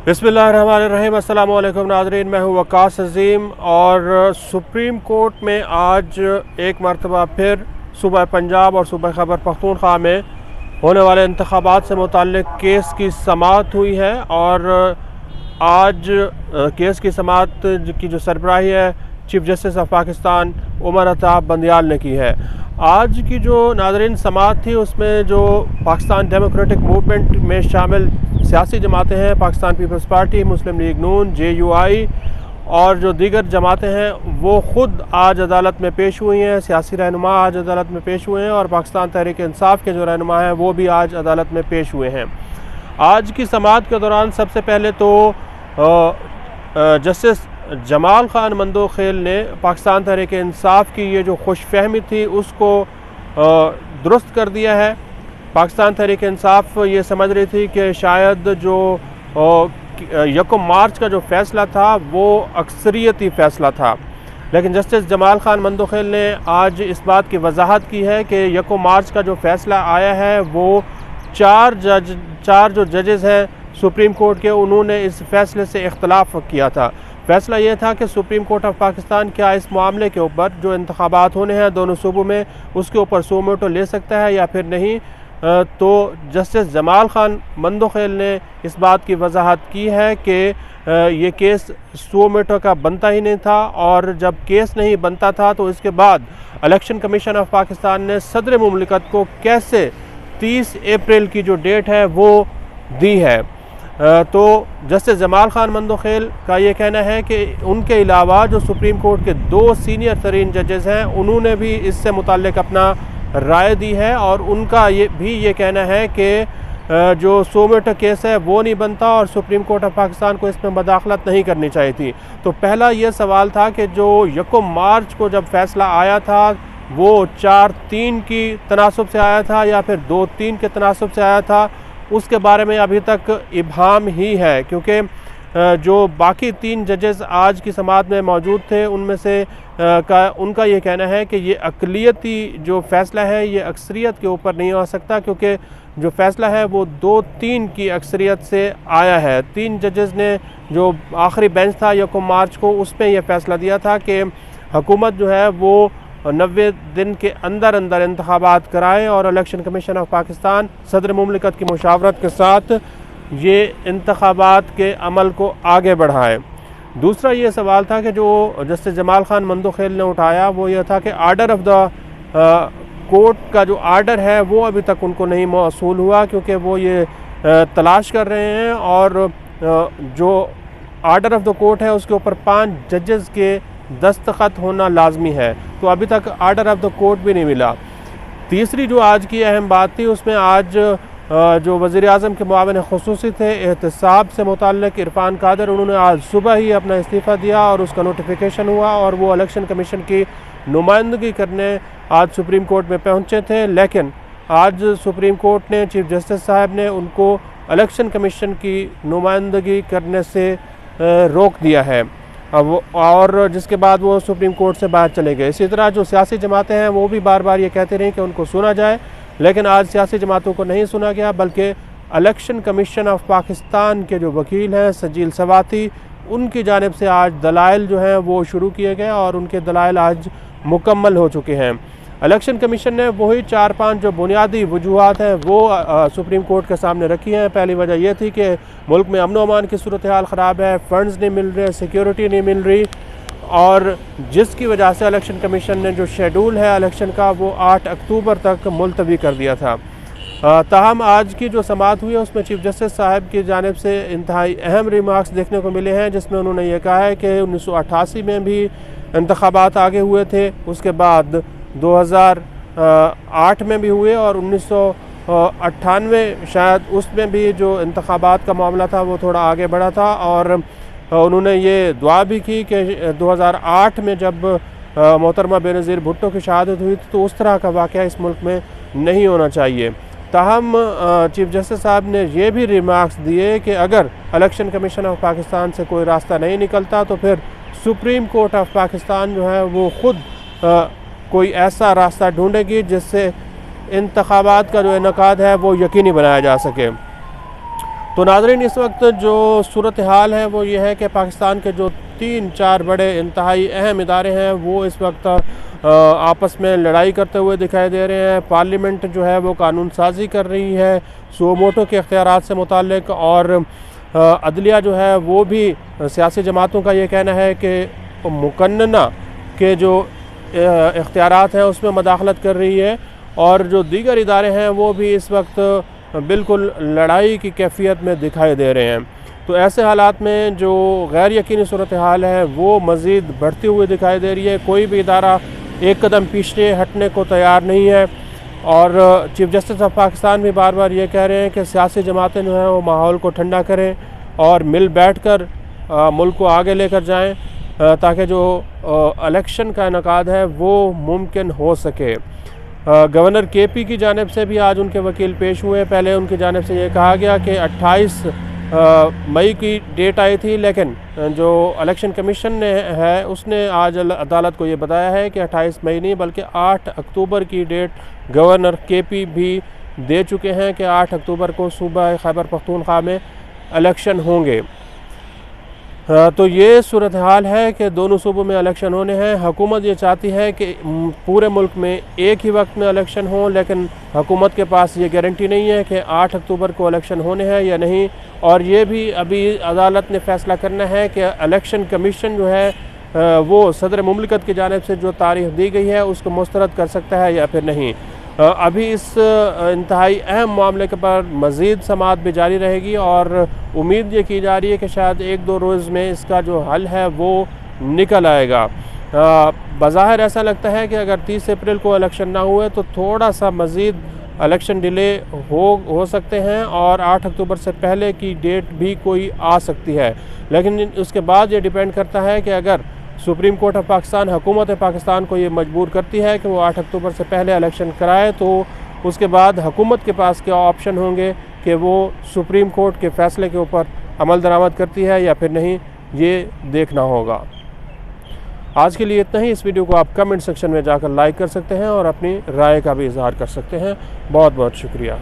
बिस्मिल्लाहिर्रहमानिर्रहीम। अस्सलामु अलैकुम नाज़रीन, मैं हूँ वकास अज़ीम और सुप्रीम कोर्ट में आज एक मरतबा फिर सूबा पंजाब और सूबा खैबर पख्तूनख्वा में होने वाले इंतखाबात से मुताल्लिक़ केस की समाअत हुई है और आज केस की समाअत की जो सरबराही है chief justice of Pakistan Umar Ata Bandial ने की है। आज की जो नाज़रीन समाअत थी उसमें जो पाकिस्तान डेमोक्रेटिक मूवमेंट में शामिल सियासी जमातें हैं, पाकिस्तान पीपल्स पार्टी, मुस्लिम लीग नून, JUI और जो दीगर जमातें हैं वो ख़ुद आज अदालत में पेश हुई हैं। सियासी रहनुमा आज अदालत में पेश हुए हैं और पाकिस्तान तहरीक इंसाफ के जो रहनुमा हैं वो भी आज अदालत में पेश हुए हैं। आज की समाअत के दौरान सबसे पहले तो जस्टिस जमाल ख़ान मंदोखेल ने पाकिस्तान तहरीक इंसाफ की ये जो खुशफहमी थी उसको दुरुस्त कर दिया है। पाकिस्तान तहरीक इंसाफ ये समझ रही थी कि शायद जो 1 मार्च का जो फ़ैसला था वो अक्सरियती फ़ैसला था, लेकिन जस्टिस जमाल ख़ान मंदोखेल ने आज इस बात की वजाहत की है कि 1 मार्च का जो फ़ैसला आया है वो चार जो जजेज़ हैं सुप्रीम कोर्ट के, उन्होंने इस फ़ैसले से इख्तलाफ किया था। फ़ैसला ये था कि सुप्रीम कोर्ट ऑफ पाकिस्तान क्या इस मामले के ऊपर जो इंतखाबात होने हैं दोनों सूबों में उसके ऊपर सोमोटो ले सकता है या फिर नहीं। तो जस्टिस जमाल ख़ान मंदोखेल ने इस बात की वजाहत की है कि ये केस सोमोटो का बनता ही नहीं था और जब केस नहीं बनता था तो इसके बाद इलेक्शन कमीशन ऑफ पाकिस्तान ने सदर मुमलिकत को कैसे 30 अप्रैल की जो डेट है वो दी है। तो जस्टिस जमाल ख़ान मंदोखेल का ये कहना है कि उनके अलावा जो सुप्रीम कोर्ट के 2 सीनियर तरीन जजेज़ हैं उन्होंने भी इससे मुताल्लिक़ अपना राय दी है और उनका ये कहना है कि जो सोमोटो केस है वो नहीं बनता और सुप्रीम कोर्ट ऑफ पाकिस्तान को इसमें मदाखलत नहीं करनी चाहिए थी। तो पहला ये सवाल था कि जो 1 मार्च को जब फ़ैसला आया था वो 4-3 की तनासुब से आया था या फिर 2-3 के तनासुब से आया था, उसके बारे में अभी तक इब्हाम ही है, क्योंकि जो बाकी 3 जजेस आज की समाअत में मौजूद थे उनमें से उनका ये कहना है कि ये अक़लियती जो फ़ैसला है ये अक्सरियत के ऊपर नहीं हो सकता, क्योंकि जो फ़ैसला है वो 2-3 की अक्सरियत से आया है। 3 जजेस ने जो आखिरी बेंच था 1 मार्च को उसमें यह फ़ैसला दिया था कि हुकूमत जो है वो 90 दिन के अंदर अंदर इंतखाबात कराए और इलेक्शन कमीशन ऑफ पाकिस्तान सदर मुमलिकत की मुशावरत के साथ ये इंतखाबात के अमल को आगे बढ़ाए। दूसरा ये सवाल था कि जो जस्टिस जमाल ख़ान मंदोखेल ने उठाया वो ये था कि आर्डर ऑफ द कोर्ट का जो आर्डर है वो अभी तक उनको नहीं मौसूल हुआ, क्योंकि वो ये तलाश कर रहे हैं और जो आर्डर ऑफ द कोर्ट है उसके ऊपर 5 जजेस के दस्तखत होना लाजमी है, तो अभी तक आर्डर ऑफ द कोर्ट भी नहीं मिला। तीसरी जो आज की अहम बात थी उसमें आज जो वज़ीर आज़म के मुआविन ख़ुसूसी थे एहतसाब से मुताल्लिक़ इरफान कादर, उन्होंने आज सुबह ही अपना इस्तीफ़ा दिया और उसका नोटिफिकेशन हुआ और वो इलेक्शन कमीशन की नुमाइंदगी करने आज सुप्रीम कोर्ट में पहुँचे थे, लेकिन आज सुप्रीम कोर्ट ने चीफ जस्टिस साहब ने उनको इलेक्शन कमीशन की नुमाइंदगी करने से रोक दिया है और जिसके बाद वो सुप्रीम कोर्ट से बाहर चले गए। इसी तरह जो सियासी जमातें हैं वो भी बार बार ये कहते रहे कि उनको सुना जाए, लेकिन आज सियासी जमातों को नहीं सुना गया, बल्कि इलेक्शन कमीशन ऑफ पाकिस्तान के जो वकील हैं सजील सवाती, उनकी जानिब से आज दलाइल जो हैं वो शुरू किए गए और उनके दलाइल आज मुकम्मल हो चुके हैं। इलेक्शन कमीशन ने वही 4-5 जो बुनियादी वजूहात हैं वो सुप्रीम कोर्ट के सामने रखी हैं। पहली वजह यह थी कि मुल्क में अमन अमान की सूरत हाल ख़राब है, फ़ंड्स नहीं मिल रहे, सिक्योरिटी नहीं मिल रही, और जिसकी वजह से इलेक्शन कमीशन ने जो शेड्यूल है इलेक्शन का वो 8 अक्टूबर तक मुलतवी कर दिया था। ताहम आज की जो समाअत हुई है उसमें चीफ जस्टिस साहब की जानिब से इंतहाई अहम रिमार्क्स देखने को मिले हैं, जिसमें उन्होंने ये कहा है कि 1988 में भी इंतखाबात आगे हुए थे, उसके बाद 2008 में भी हुए और 1998 शायद उसमें भी जो इंतखाबात का मामला था वो थोड़ा आगे बढ़ा था, और उन्होंने ये दुआ भी की कि 2008 में जब मोहतरमा बेनज़ीर भुट्टो की शहादत हुई तो उस तरह का वाक़या इस मुल्क में नहीं होना चाहिए। ताहम चीफ जस्टिस साहब ने ये भी रिमार्क्स दिए कि अगर इलेक्शन कमीशन ऑफ पाकिस्तान से कोई रास्ता नहीं निकलता तो फिर सुप्रीम कोर्ट ऑफ पाकिस्तान जो है वो ख़ुद कोई ऐसा रास्ता ढूंढेगी जिससे इंतखाबात का जो इनेकाद है वो यकीनी बनाया जा सके। तो नाज़रीन, इस वक्त जो सूरत हाल है वो ये है कि पाकिस्तान के जो 3-4 बड़े इंतहाई अहम इदारे हैं वो इस वक्त आपस में लड़ाई करते हुए दिखाई दे रहे हैं। पार्लियामेंट जो है वो कानून साजी कर रही है सुओ मोटो के इख्तियारात से मुताल्लिक, और अदलिया जो है वो भी सियासी जमातों का ये कहना है कि मुकन्नना के जो इख्तियारात हैं उसमें मदाखलत कर रही है, और जो दीगर इदारे हैं वो भी इस वक्त बिल्कुल लड़ाई की कैफियत में दिखाई दे रहे हैं। तो ऐसे हालात में जो गैर यकीनी सूरत हाल है वो मज़ीद बढ़ती हुई दिखाई दे रही है। कोई भी इदारा एक कदम पीछे हटने को तैयार नहीं है, और चीफ़ जस्टिस ऑफ पाकिस्तान भी बार बार ये कह रहे हैं कि सियासी जमातें जो हैं वो माहौल को ठंडा करें और मिल बैठ कर मुल्क को आगे लेकर जाएँ, ताकि जो इलेक्शन का इनेकाद है वो मुमकिन हो सके। गवर्नर KP की जानिब से भी आज उनके वकील पेश हुए। पहले उनकी जानिब से ये कहा गया कि 28 मई की डेट आई थी, लेकिन जो इलेक्शन कमीशन ने है उसने आज अदालत को ये बताया है कि 28 मई नहीं बल्कि 8 अक्टूबर की डेट गवर्नर KP भी दे चुके हैं कि 8 अक्टूबर को सूबा खैबर पख्तूनख्वा में इलेक्शन होंगे। तो ये सूरत हाल है कि दोनों सूबों में इलेक्शन होने हैं। हुकूमत ये चाहती है कि पूरे मुल्क में एक ही वक्त में इलेक्शन हो, लेकिन हुकूमत के पास ये गारंटी नहीं है कि 8 अक्टूबर को इलेक्शन होने हैं या नहीं, और ये भी अभी अदालत ने फ़ैसला करना है कि इलेक्शन कमीशन जो है वो सदर मुमलिकत की जानिब से जो तारीख दी गई है उसको मुस्तरद कर सकता है या फिर नहीं। अभी इस इंतहाई अहम मामले के पर मज़ीद समाअत भी जारी रहेगी, और उम्मीद ये की जा रही है कि शायद 1-2 रोज़ में इसका जो हल है वो निकल आएगा। बज़ाहिर ऐसा लगता है कि अगर 30 अप्रैल को इलेक्शन ना हुए तो थोड़ा सा मज़ीद इलेक्शन डिले हो सकते हैं, और 8 अक्टूबर से पहले की डेट भी कोई आ सकती है। लेकिन उसके बाद ये डिपेंड करता है कि अगर सुप्रीम कोर्ट ऑफ पाकिस्तान हुकूमत पाकिस्तान को ये मजबूर करती है कि वो 8 अक्टूबर से पहले इलेक्शन कराए, तो उसके बाद हुकूमत के पास क्या ऑप्शन होंगे कि वो सुप्रीम कोर्ट के फ़ैसले के ऊपर अमल दरामद करती है या फिर नहीं, ये देखना होगा। आज के लिए इतना ही। इस वीडियो को आप कमेंट सेक्शन में जाकर लाइक कर सकते हैं और अपनी राय का भी इजहार कर सकते हैं। बहुत बहुत शुक्रिया।